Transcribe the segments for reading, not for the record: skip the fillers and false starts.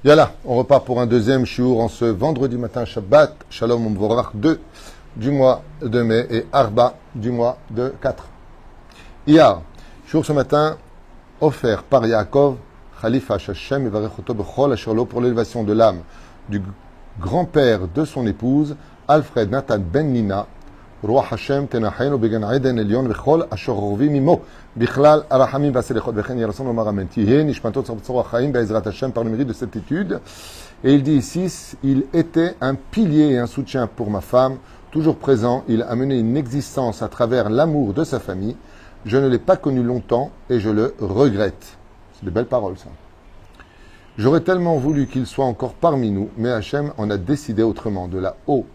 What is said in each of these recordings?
Yalla, on repart pour un deuxième shiur en ce vendredi matin Shabbat, Shalom Umvorach 2 du mois de mai et Arba du mois de 4. Iyar, shiur ce matin, offert par Yaakov, Khalifa Shashem et Varechoto Bechol Asherlo pour l'élévation de l'âme du grand-père de son épouse, Alfred Nathan Ben Nina, Roi Hashem Tenachenu Began Eden Elion Vechol Asher Rovi Mimo, Bichlal Arachamim Vaselechot Vechen Yerason Omaramen Tihe, Nishmatot Tzor Chaim Be'ezrat Hashem par le mérite de cette étude. Et il dit ici, il était un pilier et un soutien pour ma femme, toujours présent, il a mené une existence à travers l'amour de sa famille. Je ne l'ai pas connu longtemps et je le regrette. C'est de belles paroles, ça. J'aurais tellement voulu qu'il soit encore parmi nous, mais Hachem en a décidé autrement. De là-haut,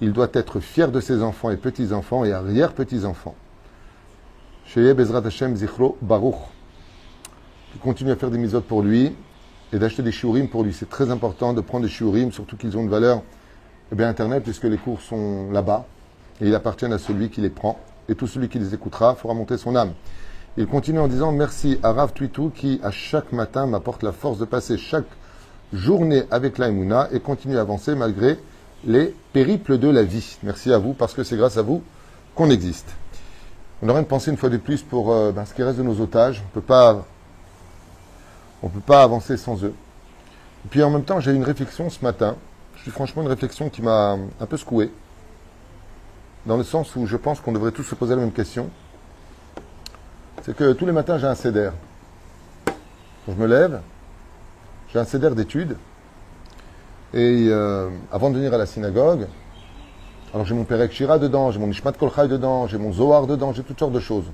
il doit être fier de ses enfants et petits-enfants et arrière-petits-enfants. Sheye Bezrat Hashem Zichro Baruch. Il continue à faire des mitzvot pour lui et d'acheter des shiurim pour lui. C'est très important de prendre des shiurim, surtout qu'ils ont une valeur Internet, puisque les cours sont là-bas et ils appartiennent à celui qui les prend. Et tout celui qui les écoutera fera monter son âme. Il continue en disant merci à Rav Twitou qui, à chaque matin, m'apporte la force de passer chaque journée avec la Emouna et continue à avancer malgré les périples de la vie. Merci à vous, parce que c'est grâce à vous qu'on existe. On aurait une pensée une fois de plus pour ce qui reste de nos otages. On peut pas avancer sans eux. Et puis en même temps, j'ai eu une réflexion ce matin. Franchement une réflexion qui m'a un peu secoué. Dans le sens où je pense qu'on devrait tous se poser la même question. C'est que tous les matins, j'ai un seder. Quand je me lève, j'ai un seder d'études. Et avant de venir à la synagogue, alors j'ai mon Perek Shira dedans, j'ai mon Nishmat Kol Chai dedans, j'ai mon Zohar dedans, j'ai toutes sortes de choses.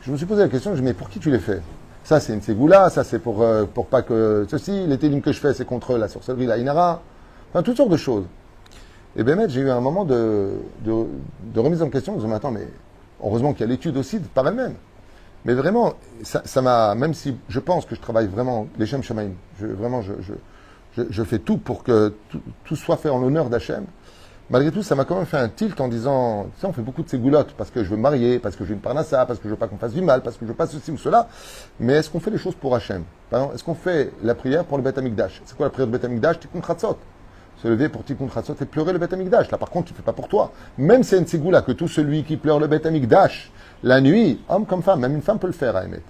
Je me suis posé la question, je me dis, mais pour qui tu les fais? Ça, c'est une ségoula, ça, c'est pour pas que ceci, les télim que je fais, c'est contre la sorcellerie, la inara, enfin, toutes sortes de choses. Et bien, j'ai eu un moment de remise en question, en disant, mais attends, mais heureusement qu'il y a l'étude aussi par elle-même. Mais vraiment, ça m'a, même si je pense que je travaille vraiment, les Shem Shamaim, je fais tout pour que tout soit fait en l'honneur d'Hachem. Malgré tout, ça m'a quand même fait un tilt en disant, tu sais, on fait beaucoup de ces goulottes parce que je veux me marier, parce que je veux une parnassa, parce que je veux pas qu'on fasse du mal, parce que je veux pas ceci ou cela. Mais est-ce qu'on fait les choses pour Hachem? Par exemple, est-ce qu'on fait la prière pour le Beth Amikdash? C'est quoi la prière du Beth Amikdash? Tikkun Chatzot. Se lever pour Tikkun Chatzot et pleurer le Beth Amikdash. Là, par contre, tu fais pas pour toi. Même c'est une ségoula que tout celui qui pleure le Beth Amikdash la nuit, homme comme femme, même une femme peut le faire à Emet.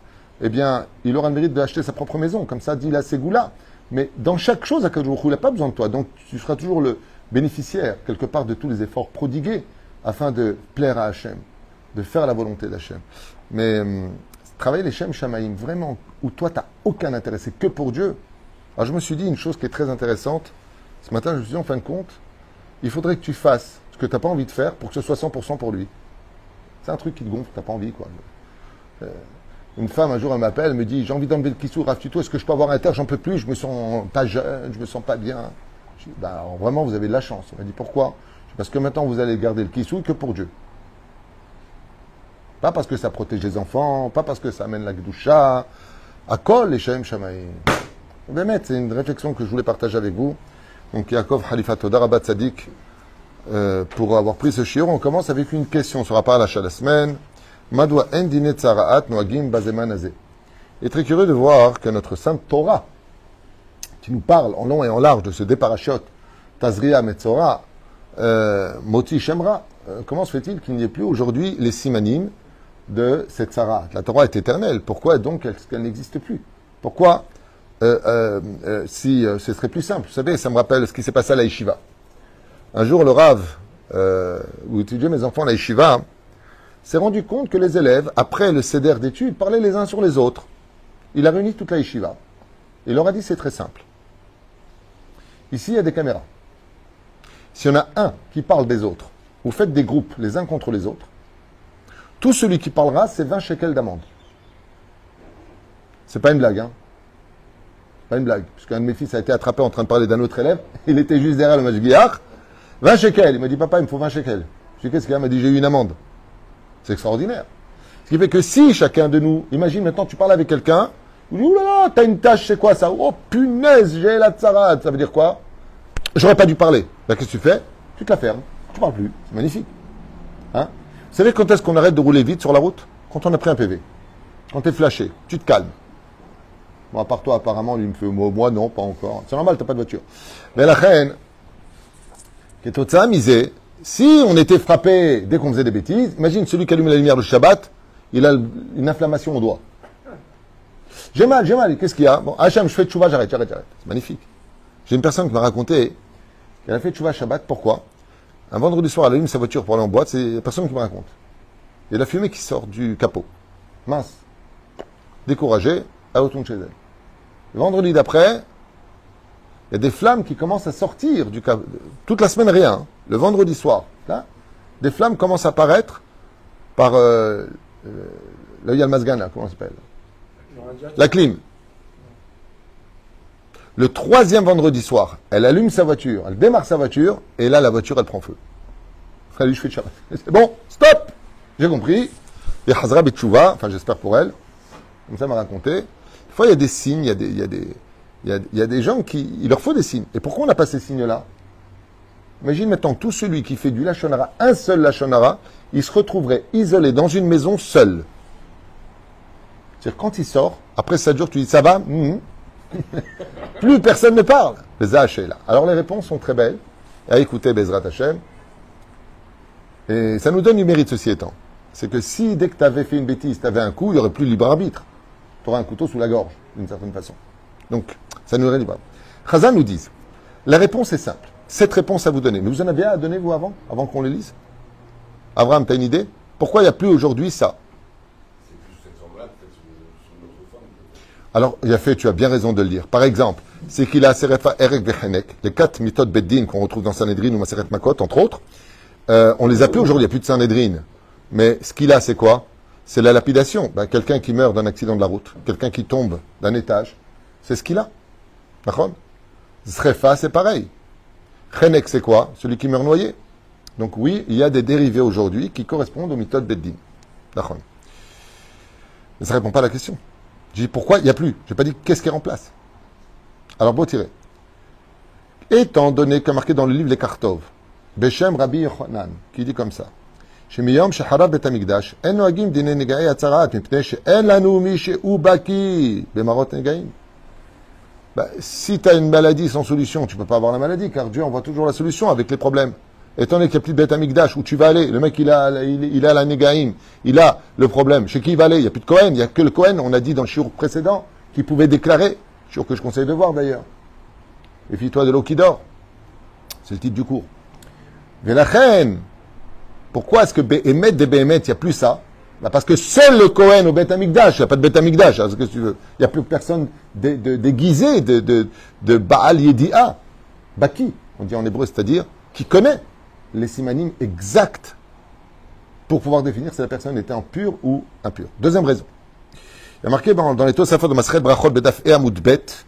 Eh bien, il aura le mérite d'acheter sa propre maison, comme ça dit la ségoula. Mais dans chaque chose, Akadosh Baruch Hu, il n'a pas besoin de toi. Donc, tu seras toujours le bénéficiaire, quelque part, de tous les efforts prodigués afin de plaire à Hachem, de faire la volonté d'Hachem. Mais travailler les Shem Shamaim, vraiment, où toi, tu n'as aucun intérêt, c'est que pour Dieu. Alors, je me suis dit une chose qui est très intéressante. Ce matin, je me suis dit, en fin de compte, il faudrait que tu fasses ce que tu n'as pas envie de faire pour que ce soit 100% pour lui. C'est un truc qui te gonfle, tu n'as pas envie, quoi. Une femme, un jour, elle m'appelle, elle me dit, j'ai envie d'enlever le kissou, Rav Tuto, est-ce que je peux avoir un terre? J'en peux plus, je me sens pas jeune, je me sens pas bien. Je dis, alors, vraiment, vous avez de la chance. Elle m'a dit, pourquoi? Je dis, parce que maintenant, vous allez garder le kissou que pour Dieu. Pas parce que ça protège les enfants, pas parce que ça amène la Gdusha, à kol les Shem Shamaim. C'est une réflexion que je voulais partager avec vous. Donc, Yaakov Khalifa Toda Rabbat Tzadik, pour avoir pris ce shiur, on commence avec une question sur la paracha de la semaine. Madwa endine tzaraat noagim bazeman azeh. Et très curieux de voir que notre sainte Torah, qui nous parle en long et en large de ce déparachot, Tazria Metzora, Moti Shemra, comment se fait-il qu'il n'y ait plus aujourd'hui les simanim de cette tzaraat? La Torah est éternelle. Pourquoi donc est-ce qu'elle n'existe plus? Pourquoi si ce serait plus simple? Vous savez, ça me rappelle ce qui s'est passé à la yeshiva. Un jour, le Rav, où étudiaient mes enfants à la yeshiva, s'est rendu compte que les élèves, après le seder d'études, parlaient les uns sur les autres. Il a réuni toute la yeshiva. Il leur a dit, c'est très simple. Ici, il y a des caméras. S'il y en a un qui parle des autres, vous faites des groupes les uns contre les autres, tout celui qui parlera, c'est 20 shekels d'amende. C'est pas une blague, hein. Pas une blague. Puisqu'un de mes fils a été attrapé en train de parler d'un autre élève, il était juste derrière le mashgiach, 20 shekels. Il m'a dit, papa, il me faut 20 shekels. Je dis, qu'est-ce qu'il y a? Il m'a dit, j'ai eu une amende. C'est extraordinaire. Ce qui fait que si chacun de nous, imagine maintenant, tu parles avec quelqu'un, il dit, oulala, t'as une tâche, c'est quoi ça? Oh punaise, j'ai la tsarade. Ça veut dire quoi? J'aurais pas dû parler. Ben, qu'est-ce que tu fais? Tu te la fermes. Tu parles plus. C'est magnifique. Hein? Vous savez quand est-ce qu'on arrête de rouler vite sur la route? Quand on a pris un PV. Quand t'es flashé. Tu te calmes. Bon, à part toi, apparemment, lui me fait moi, non, pas encore. C'est normal, t'as pas de voiture. Mais la reine, qui est au misé, si on était frappé dès qu'on faisait des bêtises, imagine celui qui allume la lumière le Shabbat, il a une inflammation au doigt. J'ai mal, qu'est-ce qu'il y a? Bon, Hachem, je fais tchouva, j'arrête. C'est magnifique. J'ai une personne qui m'a raconté qu'elle a fait tchouva Shabbat, pourquoi? Un vendredi soir, elle allume sa voiture pour aller en boîte, c'est la personne qui me raconte. Il y a la fumée qui sort du capot. Mince. Découragée, elle retourne chez elle. Le vendredi d'après, il y a des flammes qui commencent à sortir du capot. Toute la semaine, rien. Hein. Le vendredi soir, là, des flammes commencent à apparaître par le Yalmazgan, comment ça s'appelle? La clim. Le troisième vendredi soir, elle allume sa voiture, elle démarre sa voiture, et là, la voiture, elle prend feu. Allez, je fais de Shabbat. C'est bon, stop! J'ai compris. Et Hazra Betchouva, enfin, j'espère pour elle, comme ça m'a raconté. Des fois, il y a des signes, il y a des gens qui, il leur faut des signes. Et pourquoi on n'a pas ces signes-là? Imagine maintenant tout celui qui fait du Lachonara, un seul Lachonara, il se retrouverait isolé dans une maison seul. C'est-à-dire, quand il sort, après 7 jours, tu dis, ça va? Plus personne ne parle. Les là. Alors, les réponses sont très belles. À écouter Bezrat Hashem. Et ça nous donne du mérite, ceci étant. C'est que si, dès que tu avais fait une bêtise, tu avais un coup, il n'y aurait plus de libre arbitre. Tu aurais un couteau sous la gorge, d'une certaine façon. Donc, ça nous donne libre arbitre. Chazan nous dit, la réponse est simple. Cette réponse à vous donner. Mais vous en avez à donner, vous, avant qu'on les lise? Abraham, tu as une idée? Pourquoi il n'y a plus aujourd'hui ça? Alors, Yafé, tu as bien raison de le dire. Par exemple, c'est qu'il a Serefa Erek Vechenek, les 4 méthodes Beddin qu'on retrouve dans Sanhedrin ou Maseret Makot, entre autres. On les a plus aujourd'hui, il n'y a plus de Sanhedrin. Mais ce qu'il a, c'est quoi? C'est la lapidation. Ben, quelqu'un qui meurt d'un accident de la route, quelqu'un qui tombe d'un étage, c'est ce qu'il a. D'accord? Srefa, c'est pareil. Chenek, c'est quoi? Celui qui meurt noyé. Donc oui, il y a des dérivés aujourd'hui qui correspondent aux méthodes Beddin. D'accord? Mais ça ne répond pas à la question. J'ai dit pourquoi il n'y a plus. Je n'ai pas dit qu'est-ce qui remplace. Alors, beau tirer. Étant donné qu'il y a marqué dans le livre Les Kartov, Beshem Rabbi Yochanan, qui dit comme ça. Shemiyom shehara bet hamikdash, en noagim dine nega'i atzarat, mipnei she'en lanu mi she'u baki, bemarot negaim. Si tu as une maladie sans solution, tu ne peux pas avoir la maladie, car Dieu envoie toujours la solution avec les problèmes. Étant donné qu'il n'y a plus de Bet Amikdash, où tu vas aller, le mec il a la Negaïm, il a le problème. Chez qui il va aller? Il n'y a plus de Cohen, il n'y a que le Cohen, on a dit dans le shiur précédent, qui pouvait déclarer, shiur que je conseille de voir d'ailleurs. Et puis-toi de l'eau qui dort. C'est le titre du cours. Mais la reine, pourquoi est-ce que Béhémet des Béhémet, il n'y a plus ça? Parce que seul le Cohen au Bet Amikdash, il n'y a pas de Bet Amikdash, hein, ce que tu veux. Il n'y a plus personne déguisé de Baal Yedi'a. Baki, on dit en hébreu, c'est-à-dire qui connaît les simanim exacts pour pouvoir définir si la personne était impure ou impure. Deuxième raison. Il y a marqué dans les Tosafot de Masret Brachot Bedaf et Amud Bet,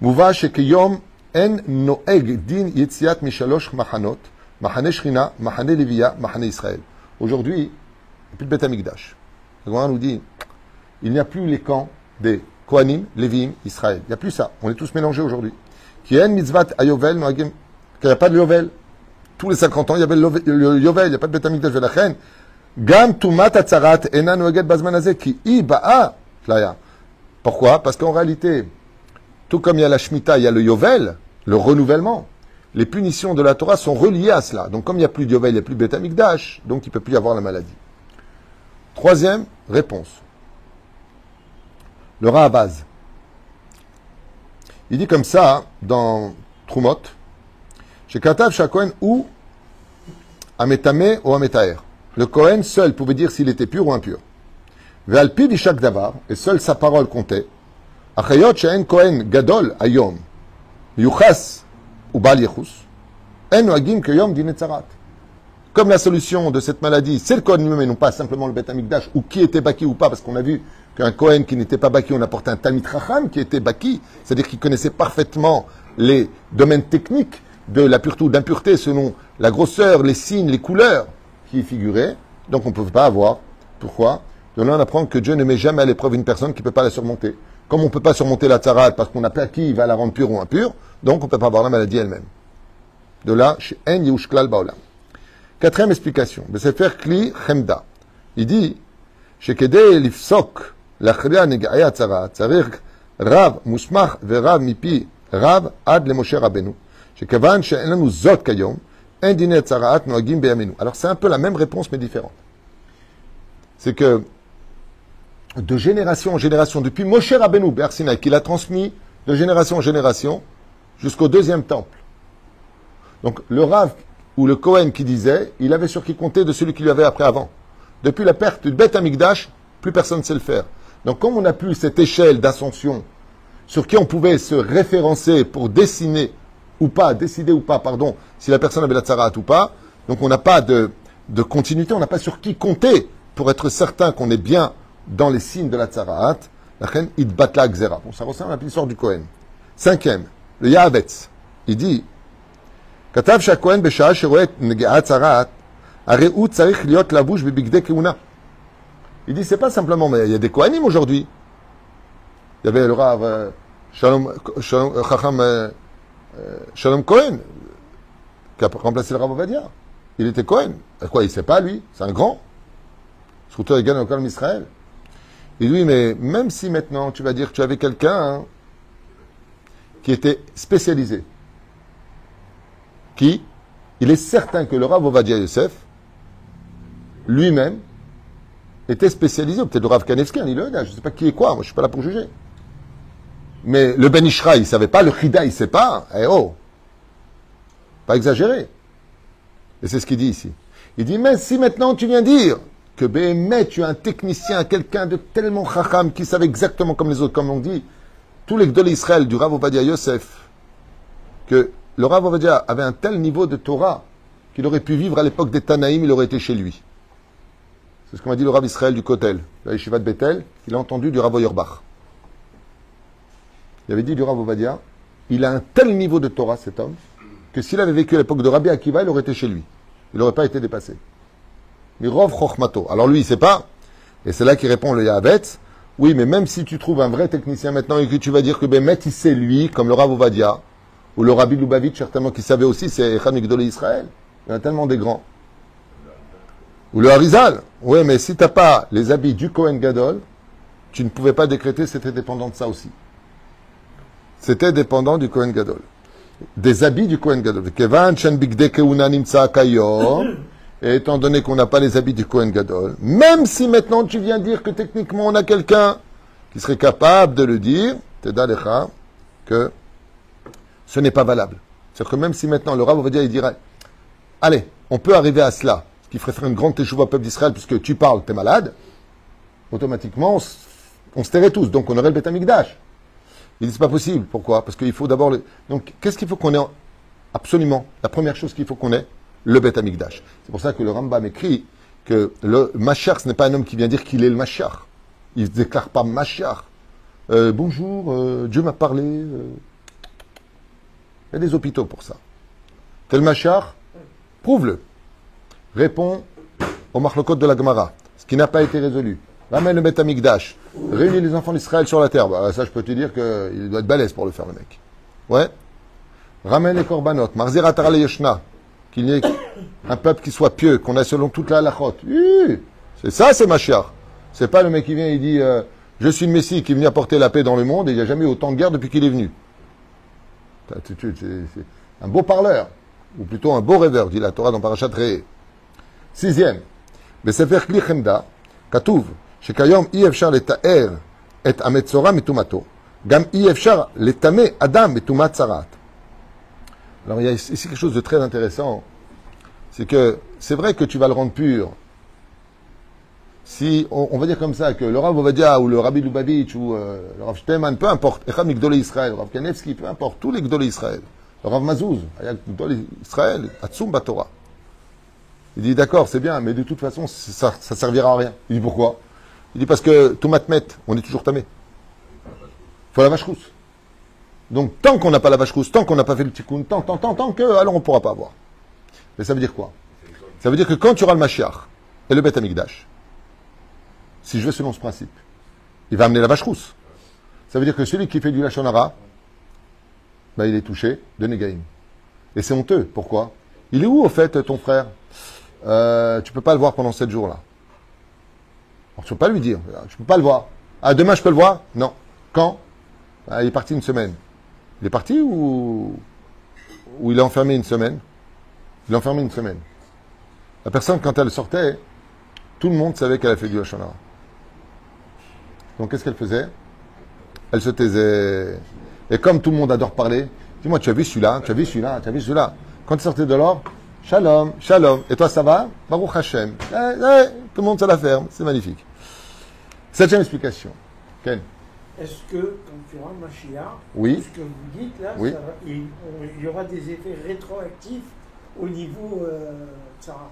Mouva shekeyom en noeg din yetziat mishalosh machanot, machane Shrina, machane Levia, machane Israël. Aujourd'hui, il n'y a plus de Bet Amikdash. Le Gemara nous dit, il n'y a plus les camps des Kohanim, Léviim, Israël. Il n'y a plus ça. On est tous mélangés aujourd'hui. Qui en mitzvat ayovel noagim, qu'il n'y a pas de Yovel. Tous les 50 ans, il y avait le Yovel, il n'y a pas de Bet Amikdash de la reine. Gam tumat atzarat ena noeget bazmanazé qui iba'a flaya. Pourquoi? Parce qu'en réalité, tout comme il y a la Shemitah, il y a le Yovel, le renouvellement. Les punitions de la Torah sont reliées à cela. Donc comme il n'y a plus de Yovel, il n'y a plus de Bet Amikdash, donc il ne peut plus y avoir la maladie. Troisième réponse. Le Rahabaz. Il dit comme ça dans Trumot, chez Katav Shakohen ou Ametame ou Ametaer. Le Kohen seul pouvait dire s'il était pur ou impur. Ve'alpi d'Ishak Davar, et seule sa parole comptait. Achayot she'en Kohen Gadol Ayom, Yuchas ou Bal Yechus, en Noagim Keyom Dinetzarat. Comme la solution de cette maladie, c'est le Kohen lui-même et non pas simplement le Bet Amikdash, ou qui était Baki ou pas, parce qu'on a vu qu'un Kohen qui n'était pas Baki, on apportait un Talmid Chacham qui était Baki, c'est-à-dire qu'il connaissait parfaitement les domaines techniques de la pureté ou d'impureté selon la grosseur, les signes, les couleurs qui y figuraient. Donc on ne peut pas avoir. Pourquoi? De là on apprend que Dieu ne met jamais à l'épreuve une personne qui ne peut pas la surmonter. Comme on ne peut pas surmonter la tzarat parce qu'on n'a pas qui va la rendre pure ou impure, donc on ne peut pas avoir la maladie elle-même. De là, chez En Yehushklal Baolam. Quatrième explication. Besefer Kli Chemda. Il dit, chez Kede Lifsok, l'achria nega'a tzarat, tzarir Rav Musmach verav mipi Rav ad le Moshe Rabbeinu. Shekavan she'en lanu zot kayom, en dine tzaraat noagim beyamenu. Alors c'est un peu la même réponse mais différente. C'est que de génération en génération, depuis Moshe Rabbeinu Be'ar Sinaï, qu'il a transmis de génération en génération jusqu'au deuxième temple. Donc le Rav ou le Kohen qui disait, il avait sur qui compter de celui qui lui avait appris avant. Depuis la perte du Beth Amikdash, plus personne ne sait le faire. Donc comme on n'a plus cette échelle d'ascension sur qui on pouvait se référencer pour décider ou pas, pardon, si la personne avait la tzarat ou pas, donc on n'a pas de continuité, on n'a pas sur qui compter pour être certain qu'on est bien dans les signes de la tzarat. La reine idbatla gzera. Bon, ça ressemble à l'histoire du Kohen. Cinquième, le Yahavetz. Il dit, Katav shakohen beshaa sheroet negeat tzarat, areu tzarich liot lavush bebigdei keuna. Il dit, c'est pas simplement, mais il y a des Kohanim aujourd'hui. Il y avait le Rav Shalom Cohen, qui a remplacé le Rav Ovadia. Il était Cohen. Quoi, il ne sait pas, lui? C'est un grand. Scouteur égal au Calme Israël. Il dit, oui, mais même si maintenant tu vas dire que tu avais quelqu'un qui était spécialisé, il est certain que le Rav Ovadia Yosef, lui-même, était spécialisé, ou peut-être le Rav Kanevski, je ne sais pas qui est quoi, moi je ne suis pas là pour juger. Mais le Ben Ishra, il ne savait pas, le Chida, il ne sait pas. Eh oh, pas exagéré. Et c'est ce qu'il dit ici. Il dit, mais si maintenant tu viens dire que Béhémet, tu es un technicien, quelqu'un de tellement chacham, qui savait exactement comme les autres, comme on dit, tous les Gdol Israël du Rav Ovadia Yosef, que le Rav Ovadia avait un tel niveau de Torah qu'il aurait pu vivre à l'époque des Tanaïm, il aurait été chez lui. C'est ce qu'on m'a dit le Rav Israël du Kotel, la Yeshiva de Bethel, il a entendu du Rav Oyerbach. Il avait dit du Rav Ovadia, il a un tel niveau de Torah, cet homme, que s'il avait vécu à l'époque de Rabbi Akiva, il aurait été chez lui. Il n'aurait pas été dépassé. Mirov Chochmato. Alors lui, il ne sait pas, et c'est là qu'il répond le Yahavetz, oui, mais même si tu trouves un vrai technicien maintenant et que tu vas dire que Bémet, il sait lui, comme le Rav Ovadia, ou le Rabbi Lubavitch, certainement, qui savait aussi, c'est Echad Migdolei Israël. Il y en a tellement des grands. Ou le Harizal. Oui, mais si tu n'as pas les habits du Kohen Gadol, tu ne pouvais pas décréter, c'était dépendant de ça aussi. C'était dépendant du Kohen Gadol. Des habits du Kohen Gadol. Kevan Shen Bigdei Keuna Nimtsa Kayom. Et étant donné qu'on n'a pas les habits du Kohen Gadol, même si maintenant tu viens dire que techniquement on a quelqu'un qui serait capable de le dire, Teda Lecha, que ce n'est pas valable. C'est-à-dire que même si maintenant le Rav Ovadia il dirait, allez, on peut arriver à cela, ce qui ferait faire une grande teshuva au peuple d'Israël, puisque tu parles, tu es malade, automatiquement on se tairait tous, donc on aurait le Beth Amikdash. Il dit c'est pas possible. Pourquoi? Parce qu'il faut d'abord Donc, qu'est-ce qu'il faut qu'on ait absolument? La première chose qu'il faut qu'on ait, le Beth Amikdash. C'est pour ça que le Rambam écrit que le Mashiach, ce n'est pas un homme qui vient dire qu'il est le Mashiach. Il ne déclare pas Mashiach. Bonjour, Dieu m'a parlé. Il y a des hôpitaux pour ça. Tel Mashiach, prouve-le. Réponds au Machlokot de la Gemara, ce qui n'a pas été résolu. Ramène le Beth Amikdash. Réunis les enfants d'Israël sur la terre. Bah, ça, je peux te dire qu'il doit être balèze pour le faire, le mec. Ouais. Ramène les korbanot. Marzir Atarale Yeshna. Qu'il y ait un peuple qui soit pieux, qu'on a selon toute la halachot. C'est ça, c'est Mashiach. C'est pas le mec qui vient et dit je suis le Messie qui est venu apporter la paix dans le monde et il n'y a jamais eu autant de guerre depuis qu'il est venu. C'est un beau parleur. Ou plutôt un beau rêveur, dit la Torah dans Parashat Re'eh. Sixième. Besefer Kli Chemda. Katuv. שכיום אי אפשר לתאר את המצורע מטומאתו, גם אי אפשר לטמא אדם מטומאת צרעת. Alors il y a ici quelque chose de très intéressant, c'est que c'est vrai que tu vas le rendre pur. Si on va dire comme ça que le Rav Ovadia ou le Rabbi Lubavitch ou le Rav Shteman, peu importe, Echad Migdolei Israël, le Rav Kanevski, peu importe, tous les Gdolei Israël, le Rav Mazouz, Gdolei Israël, Atzum Batora. Il dit d'accord, c'est bien, mais de toute façon ça servira à rien. Il dit pourquoi? Il dit parce que tout matmet, on est toujours tamé. Il faut la vache rousse. Donc tant qu'on n'a pas la vache rousse, tant qu'on n'a pas fait le tikkun, tant que, alors on ne pourra pas avoir. Mais ça veut dire quoi? Ça veut dire que quand tu auras le Mashiach et le Beth Amikdash, si je vais selon ce principe, il va amener la vache rousse. Ça veut dire que celui qui fait du Lachon Hara, ben, il est touché de Negaïm. Et c'est honteux. Pourquoi? Il est où au fait ton frère? Tu ne peux pas le voir pendant 7 jours là. Alors, tu ne peux pas lui dire, je ne peux pas le voir. Ah, demain je peux le voir? Non. Quand? Ah, il est parti une semaine. Il est parti ou il est enfermé une semaine? Il est enfermé une semaine. La personne, quand elle sortait, tout le monde savait qu'elle a fait du Lashon Hara. Donc, qu'est-ce qu'elle faisait? Elle se taisait. Et comme tout le monde adore parler, dis-moi, tu as vu celui-là, tu as vu celui-là, tu as vu celui-là. Quand tu sortais de l'or, shalom, shalom. Et toi, ça va? Baruch Hashem. Tout le monde se la ferme. C'est magnifique. Septième explication. Ken? Est-ce que, quand tu auras Mashiach, Oui. ce que vous dites là, Oui. il y aura des effets rétroactifs au niveau Sarah?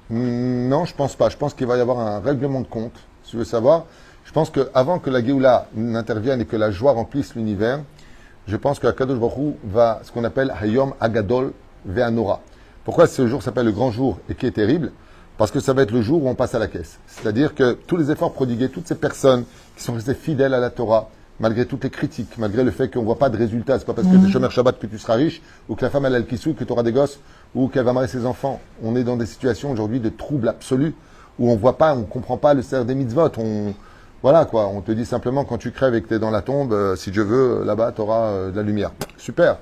Non, je pense pas. Je pense qu'il va y avoir un règlement de compte, si tu veux savoir. Je pense qu'avant que la Géoula n'intervienne et que la joie remplisse l'univers, je pense que Kadosh Baruch Hu va, ce qu'on appelle Hayom Agadol Ve'anora. Pourquoi ce jour s'appelle le grand jour et qui est terrible? Parce que ça va être le jour où on passe à la caisse. C'est-à-dire que tous les efforts prodigués, toutes ces personnes qui sont restées fidèles à la Torah, malgré toutes les critiques, malgré le fait qu'on ne voit pas de résultats, c'est pas parce que tu es chômeur Shabbat que tu seras riche, ou que la femme elle a le kissou, que tu auras des gosses, ou qu'elle va marier ses enfants. On est dans des situations aujourd'hui de trouble absolu, où on ne voit pas, on ne comprend pas le cerf des mitzvot. Voilà quoi, on te dit simplement quand tu crèves et que tu es dans la tombe, si Dieu veut, là-bas tu auras de la lumière. Super.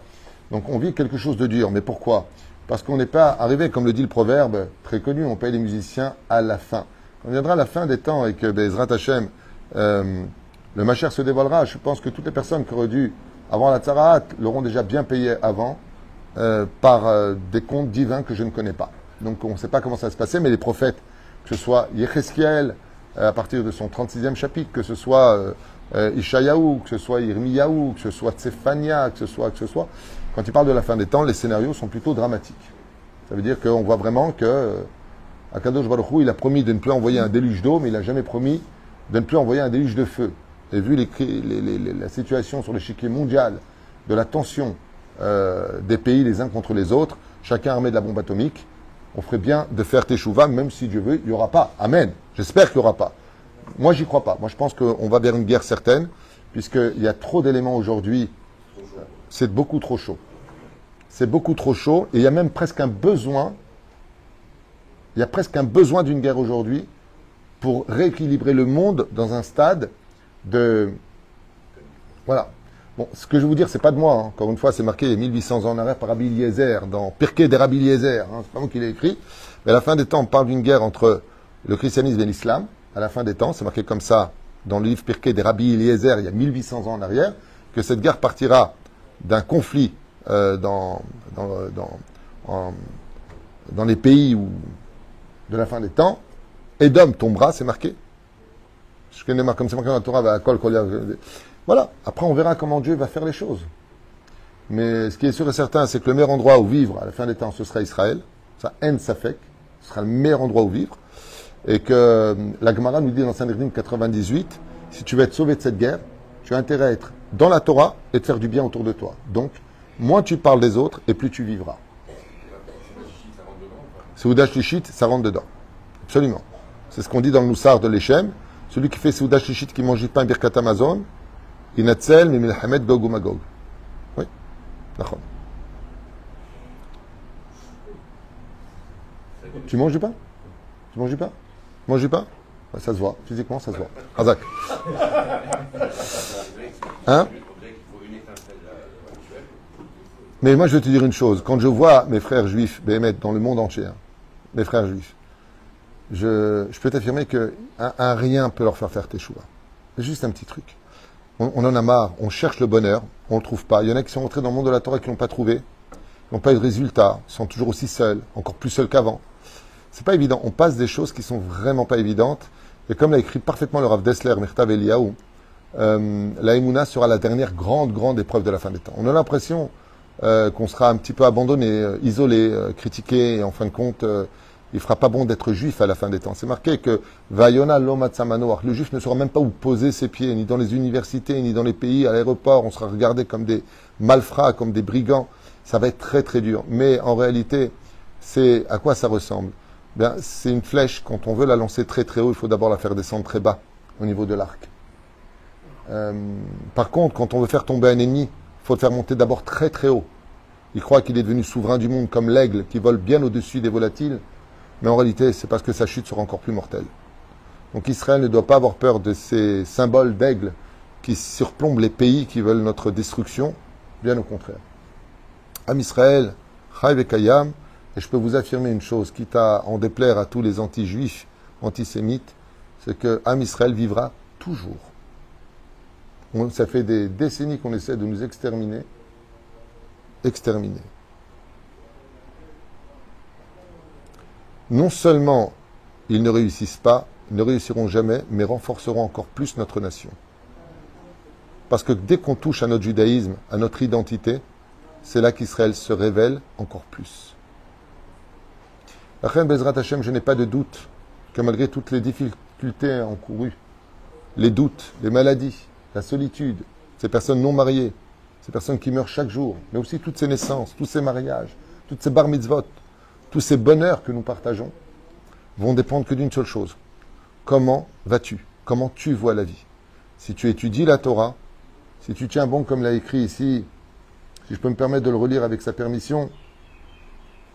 Donc on vit quelque chose de dur, mais pourquoi? Parce qu'on n'est pas arrivé, comme le dit le proverbe très connu, on paye les musiciens à la fin. Quand on viendra à la fin des temps et que Bezrat Hashem, le Mashiach se dévoilera, je pense que toutes les personnes qui auraient dû avoir la Tzaraat l'auront déjà bien payé avant par des comptes divins que je ne connais pas. Donc on ne sait pas comment ça va se passer, mais les prophètes, que ce soit Yechesquiel, à partir de son 36e chapitre, que ce soit Ishayahu, que ce soit Irmiyahu, que ce soit Tsephania, que ce soit, quand il parle de la fin des temps, les scénarios sont plutôt dramatiques. Ça veut dire qu'on voit vraiment que Akadosh Baruch Hu, il a promis de ne plus envoyer un déluge d'eau, mais il n'a jamais promis de ne plus envoyer un déluge de feu. Et vu la situation sur l'échiquier mondial, de la tension des pays les uns contre les autres, chacun armé de la bombe atomique, on ferait bien de faire teshuva, même si Dieu veut, il n'y aura pas. Amen. J'espère qu'il n'y aura pas. Moi, j'y crois pas. Moi, je pense qu'on va vers une guerre certaine, puisqu'il y a trop d'éléments aujourd'hui. C'est beaucoup trop chaud. C'est beaucoup trop chaud, et il y a même presque un besoin. Il y a presque un besoin d'une guerre aujourd'hui pour rééquilibrer le monde dans un stade de... Voilà. Bon, ce que je vais vous dire, c'est pas de moi. Hein. Encore une fois, c'est marqué 1800 ans en arrière par Rabbi Eliezer, dans Pirkei des Rabbi Eliezer. Hein. C'est pas moi qui l'ai écrit. Mais à la fin des temps, on parle d'une guerre entre le christianisme et l'islam. À la fin des temps, c'est marqué comme ça dans le livre Pirkei des Rabbi Eliezer, il y a 1800 ans en arrière, que cette guerre partira d'un conflit dans les pays de la fin des temps. Édom tombera, c'est marqué. Je connais comme c'est marqué dans la Torah, à Kol Kolia. Voilà. Après, on verra comment Dieu va faire les choses. Mais ce qui est sûr et certain, c'est que le meilleur endroit où vivre à la fin des temps, ce sera Israël. Ça, en safek. Ce sera le meilleur endroit où vivre. Et que la Gemara nous dit dans Sanhedrin 98, si tu veux être sauvé de cette guerre, tu as intérêt à être dans la Torah et de faire du bien autour de toi. Donc, moins tu parles des autres et plus tu vivras. Seuda Shlishit, ça rentre dedans. Absolument. C'est ce qu'on dit dans le Moussar de l'Echem. Celui qui fait Seuda Shlishit, qui mange du pain Birkat Amazon, Inatzel, Mimilhamed, Gog ou Magog. Oui. D'accord. Tu manges du pain? Tu manges du pain? Tu manges du pain? Ouais, ça se voit. Physiquement, ça se voit. Razak. Hein? Mais moi, je vais te dire une chose. Quand je vois mes frères juifs, Béhémet, dans le monde entier, hein, mes frères juifs, je peux t'affirmer qu'un rien peut leur faire teshuva. C'est juste un petit truc. On en a marre, on cherche le bonheur, on ne le trouve pas. Il y en a qui sont rentrés dans le monde de la Torah et qui ne l'ont pas trouvé, qui n'ont pas eu de résultat, sont toujours aussi seuls, encore plus seuls qu'avant. C'est pas évident. On passe des choses qui sont vraiment pas évidentes. Et comme l'a écrit parfaitement le Rav Dessler, Mirtav Eliyahu, la Emouna sera la dernière grande épreuve de la fin des temps. On a l'impression qu'on sera un petit peu abandonné, isolé, critiqué, et en fin de compte, il fera pas bon d'être juif à la fin des temps. C'est marqué que Vayona Lomatzamanoach, le juif ne saura même pas où poser ses pieds, ni dans les universités, ni dans les pays, à l'aéroport. On sera regardé comme des malfrats, comme des brigands. Ça va être très très dur. Mais en réalité, c'est à quoi ça ressemble? Bien, c'est une flèche. Quand on veut la lancer très très haut, il faut d'abord la faire descendre très bas au niveau de l'arc. Par contre, quand on veut faire tomber un ennemi, il faut le faire monter d'abord très très haut. Il croit qu'il est devenu souverain du monde comme l'aigle qui vole bien au-dessus des volatiles. Mais en réalité, c'est parce que sa chute sera encore plus mortelle. Donc Israël ne doit pas avoir peur de ces symboles d'aigle qui surplombe les pays qui veulent notre destruction. Bien au contraire. Am Israël, Chai Vekayam, et je peux vous affirmer une chose, quitte à en déplaire à tous les anti-juifs, antisémites, c'est que Am Israël vivra toujours. Ça fait des décennies qu'on essaie de nous exterminer. Non seulement ils ne réussissent pas, ils ne réussiront jamais, mais renforceront encore plus notre nation. Parce que dès qu'on touche à notre judaïsme, à notre identité, c'est là qu'Israël se révèle encore plus. La reine Bezrat Hashem, je n'ai pas de doute que malgré toutes les difficultés encourues, les doutes, les maladies, la solitude, ces personnes non mariées, ces personnes qui meurent chaque jour, mais aussi toutes ces naissances, tous ces mariages, toutes ces bar mitzvot, tous ces bonheurs que nous partageons, vont dépendre que d'une seule chose. Comment vas-tu? Comment tu vois la vie? Si tu étudies la Torah, si tu tiens bon comme l'a écrit ici, si je peux me permettre de le relire avec sa permission,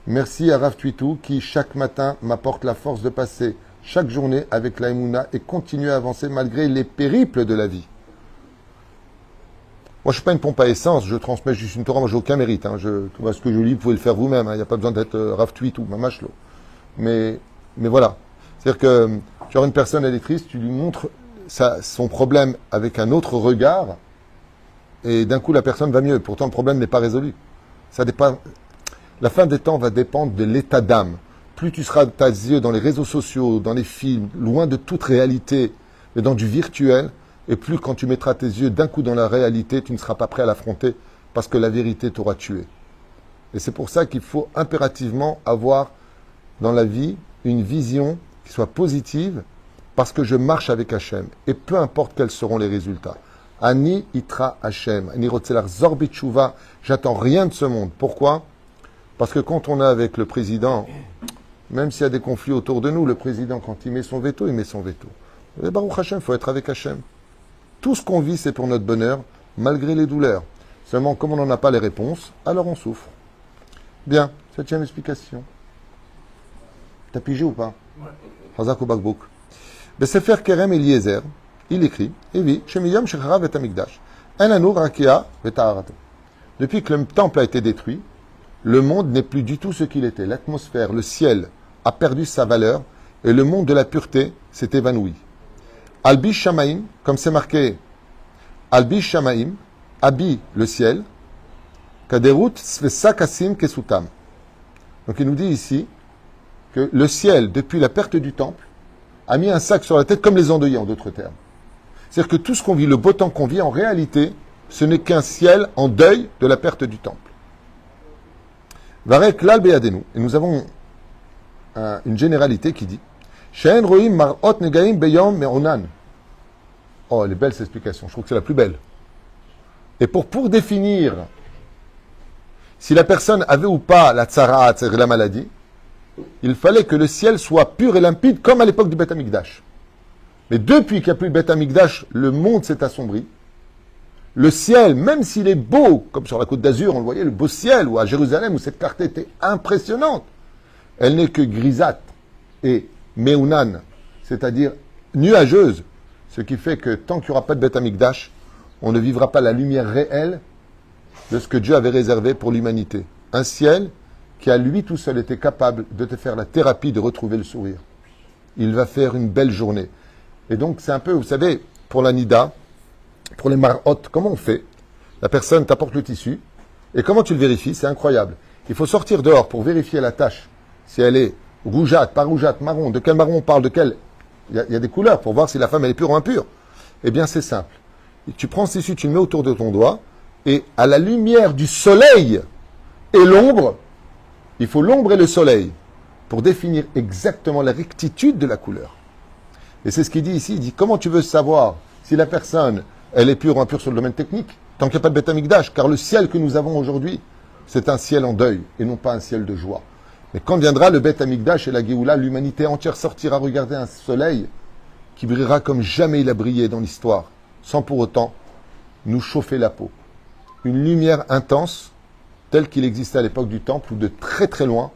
merci à Rav Tuitou qui chaque matin m'apporte la force de passer chaque journée avec la Emouna et continuer à avancer malgré les périples de la vie. Moi, je ne suis pas une pompe à essence, je transmets juste une Torah, moi, j'ai aucun mérite. Tout ce que je lis, vous pouvez le faire vous-même, il n'y a pas besoin d'être Rav Tuitou, mamashlo. Mais voilà. C'est-à-dire que tu as une personne, elle est triste, tu lui montres son problème avec un autre regard, et d'un coup, la personne va mieux. Pourtant, le problème n'est pas résolu. Ça dépend. La fin des temps va dépendre de l'état d'âme. Plus tu seras tes yeux dans les réseaux sociaux, dans les films, loin de toute réalité, mais dans du virtuel, et plus quand tu mettras tes yeux d'un coup dans la réalité, tu ne seras pas prêt à l'affronter parce que la vérité t'aura tué. Et c'est pour ça qu'il faut impérativement avoir dans la vie une vision qui soit positive parce que je marche avec Hachem. Et peu importe quels seront les résultats. Ani itra Hachem, Ani rotzelar zorbit tshuva, j'attends rien de ce monde. Pourquoi? Parce que quand on est avec le président, même s'il y a des conflits autour de nous, le président, quand il met son veto, il met son veto. Et Baruch Hachem, il faut être avec Hachem. Tout ce qu'on vit, c'est pour notre bonheur, malgré les douleurs. Seulement, comme on n'en a pas les réponses, alors on souffre. Bien, 7e explication. T'as pigé ou pas? Ouais. Hazak ou Bakbouk. Besefer Kerem Eliezer, il écrit, Evi, Shemiyam Shecharav et Amigdash, Enanu Rakia et Taharato. Depuis que le temple a été détruit, le monde n'est plus du tout ce qu'il était. L'atmosphère, le ciel a perdu sa valeur et le monde de la pureté s'est évanoui. Albi Shamaim, comme c'est marqué, Albi Shamaim, habille le ciel, Kaderut Svesakasim Kesutam. Donc il nous dit ici que le ciel, depuis la perte du temple, a mis un sac sur la tête comme les endeuillés, en d'autres termes. C'est-à-dire que tout ce qu'on vit, le beau temps qu'on vit, en réalité, ce n'est qu'un ciel en deuil de la perte du temple. Varek lal beyadenu. Et nous avons une généralité qui dit She'en roim mar'ot negaim beyom me'onan. Oh, elle est belle cette explication. Je trouve que c'est la plus belle. Et pour définir si la personne avait ou pas la tsaraat, c'est-à-dire la maladie, il fallait que le ciel soit pur et limpide comme à l'époque du Beth Amikdash. Mais depuis qu'il n'y a plus le Beth Amikdash, le monde s'est assombri. Le ciel, même s'il est beau, comme sur la côte d'Azur, on le voyait, le beau ciel, ou à Jérusalem, où cette clarté était impressionnante, elle n'est que grisâtre et méounan, c'est-à-dire nuageuse, ce qui fait que tant qu'il n'y aura pas de Beth Amikdash, on ne vivra pas la lumière réelle de ce que Dieu avait réservé pour l'humanité. Un ciel qui à lui tout seul était capable de te faire la thérapie de retrouver le sourire. Il va faire une belle journée. Et donc c'est un peu, vous savez, pour la Nida, pour les mar'ot, comment on fait? La personne t'apporte le tissu, et comment tu le vérifies? C'est incroyable. Il faut sortir dehors pour vérifier la tache, si elle est rougeâtre, pas rougeâtre, marron, de quel marron on parle, de quel... Il y a des couleurs pour voir si la femme elle est pure ou impure. Eh bien c'est simple. Tu prends ce tissu, tu le mets autour de ton doigt, et à la lumière du soleil et l'ombre, il faut l'ombre et le soleil pour définir exactement la rectitude de la couleur. Et c'est ce qu'il dit ici, il dit comment tu veux savoir si la personne elle est pure ou impure sur le domaine technique, tant qu'il n'y a pas de Beth Amikdash, car le ciel que nous avons aujourd'hui, c'est un ciel en deuil, et non pas un ciel de joie. Mais quand viendra le Beth Amikdash et la Géoula, l'humanité entière sortira regarder un soleil qui brillera comme jamais il a brillé dans l'histoire, sans pour autant nous chauffer la peau. Une lumière intense, telle qu'il existait à l'époque du Temple, où de très très loin,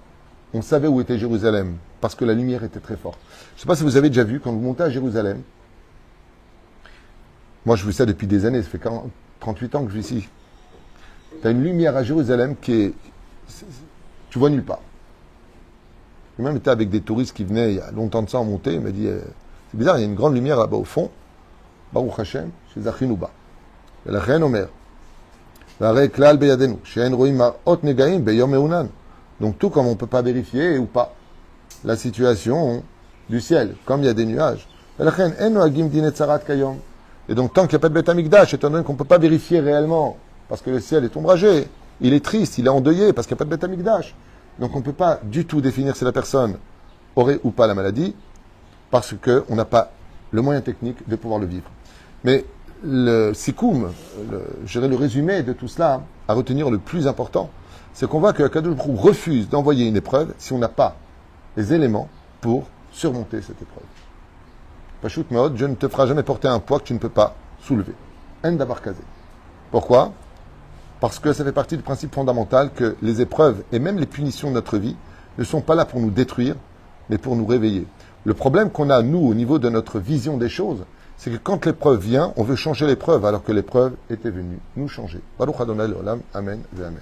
on savait où était Jérusalem, parce que la lumière était très forte. Je ne sais pas si vous avez déjà vu, quand vous montez à Jérusalem, Moi, je vis ça depuis des années. Ça fait 38 ans que je vis ici. Tu as une lumière à Jérusalem qui est... Tu vois nulle part. J'ai même été avec des touristes qui venaient il y a longtemps de ça en montée. Il m'a dit, c'est bizarre, il y a une grande lumière là-bas au fond. Baruch Hashem, chez Zachinouba. Et la reine Omer. Donc tout comme on ne peut pas vérifier ou pas la situation du ciel, comme il y a des nuages. Et donc tant qu'il n'y a pas de Beth Amikdash, étant donné qu'on ne peut pas vérifier réellement, parce que le ciel est ombragé, il est triste, il est endeuillé, parce qu'il n'y a pas de Beth Amikdash. Donc on ne peut pas du tout définir si la personne aurait ou pas la maladie, parce qu'on n'a pas le moyen technique de pouvoir le vivre. Mais le sikoum, le résumé de tout cela, à retenir le plus important, c'est qu'on voit que Kadosh Baruch Hu refuse d'envoyer une épreuve si on n'a pas les éléments pour surmonter cette épreuve. Pachout Meod, Dieu ne te fera jamais porter un poids que tu ne peux pas soulever. En davar kazé. Pourquoi? Parce que ça fait partie du principe fondamental que les épreuves et même les punitions de notre vie ne sont pas là pour nous détruire, mais pour nous réveiller. Le problème qu'on a, nous, au niveau de notre vision des choses, c'est que quand l'épreuve vient, on veut changer l'épreuve, alors que l'épreuve était venue nous changer. Baruch Adonai Olam, Amen et Amen.